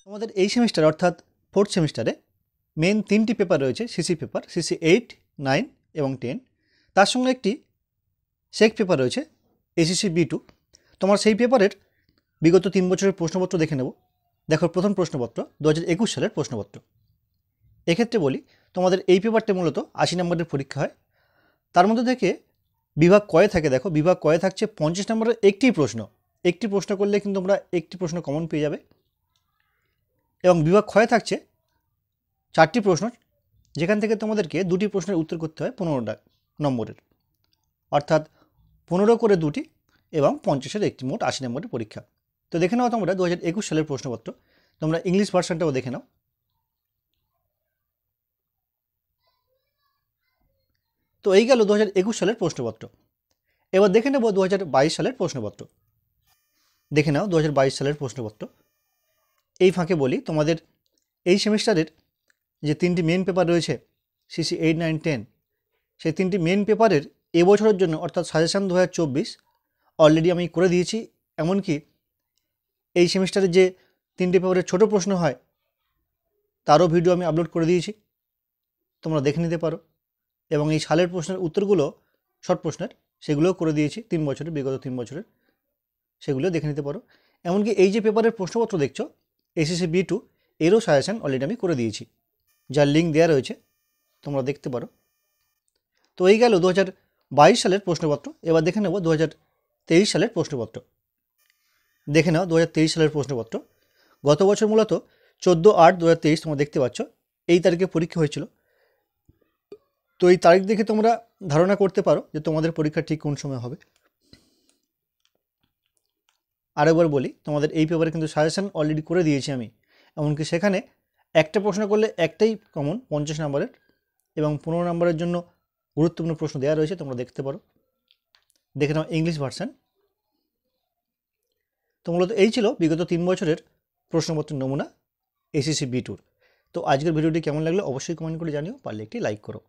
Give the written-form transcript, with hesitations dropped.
তোমাদের এই সেমিস্টার অর্থাৎ ফোর্থ সেমিস্টারে মেন 3টি পেপার রয়েছে। সিসি পেপার, সিসি 8, 9 এবং 10। তার সঙ্গে একটি সেক পেপার রয়েছে এসিসি B2। তোমার সেই পেপারের বিগত 3 বছরের প্রশ্নপত্র দেখে নেব। দেখো, প্রথম প্রশ্নপত্র 2021 সালের প্রশ্নপত্র। এক্ষেত্রে বলি, তোমাদের এই পেপারটি মূলত 80 নম্বরের পরীক্ষা হয়। তার মধ্যে থেকে বিভাগ কয়ে থাকে, দেখো বিভাগ কয়ে থাকছে 50 নম্বরের একটি প্রশ্ন করলে কিন্তু তোমরা একটি প্রশ্ন কমন পেয়ে যাবে। এবং বিভাগ ক্ষয়ে থাকছে 4টি প্রশ্ন, যেখান থেকে তোমাদেরকে 2টি প্রশ্নের উত্তর করতে হয় 15 নম্বরের, অর্থাৎ 15 করে 2টি এবং 50-এর একটি, মোট 80 নম্বরের পরীক্ষা। তো দেখে নাও তোমরা 2021 সালের প্রশ্নপত্র। তোমরা ইংলিশ ভার্সনটাও দেখে নাও। তো এই গেল 2021 সালের প্রশ্নপত্র। এবার দেখে নেব 2022 সালের প্রশ্নপত্র। দেখে নাও 2022 সালের প্রশ্নপত্র। এই ফাঁকে বলি, তোমাদের এই সেমিস্টারের যে 3টি মেন পেপার রয়েছে সিসি 8, 9, 10, সেই 3টি মেন পেপারের এবছরের জন্য অর্থাৎ সাজেশান 2024 অলরেডি আমি করে দিয়েছি। এমনকি এই সেমিস্টারে যে 3টি পেপারের ছোট প্রশ্ন হয় তারও ভিডিও আমি আপলোড করে দিয়েছি, তোমরা দেখে নিতে পারো। এবং এই সালের প্রশ্নের উত্তরগুলো, শর্ট প্রশ্নের, সেগুলোও করে দিয়েছি 3 বছরের, বিগত 3 বছরের, সেগুলোও দেখে নিতে পারো। এমনকি এই যে পেপারের প্রশ্নপত্র দেখছো এসএসসি B2, এরও সাজেশান অলরেডি আমি করে দিয়েছি, যার লিঙ্ক দেওয়া রয়েছে, তোমরা দেখতে পারো। তো এই গেল 2022 সালের প্রশ্নপত্র। এবার দেখে নেব 2023 সালের প্রশ্নপত্র। দেখে নাও 2023 সালের প্রশ্নপত্র। গত বছর মূলত 14/8/2023 তোমরা দেখতে পাচ্ছ, এই তারিখে পরীক্ষা হয়েছিল। তো এই তারিখ দেখে তোমরা ধারণা করতে পারো যে তোমাদের পরীক্ষা ঠিক কোন সময় হবে। আরেকবার বলি, তোমাদের এই পেপারে কিন্তু সাজেশান অলরেডি করে দিয়েছি আমি। এমনকি সেখানে একটা প্রশ্ন করলে একটাই কমন 50 নম্বরের, এবং 15 নম্বরের জন্য গুরুত্বপূর্ণ প্রশ্ন দেওয়া রয়েছে, তোমরা দেখতে পারো। দেখে নাও ইংলিশ ভার্সন। তো মূলত এই ছিল বিগত 3 বছরের প্রশ্নপত্রের নমুনা এসএসসি B2। তো আজকের ভিডিওটি কেমন লাগলো অবশ্যই কমেন্ট করে জানিও, পারলে একটি লাইক করো।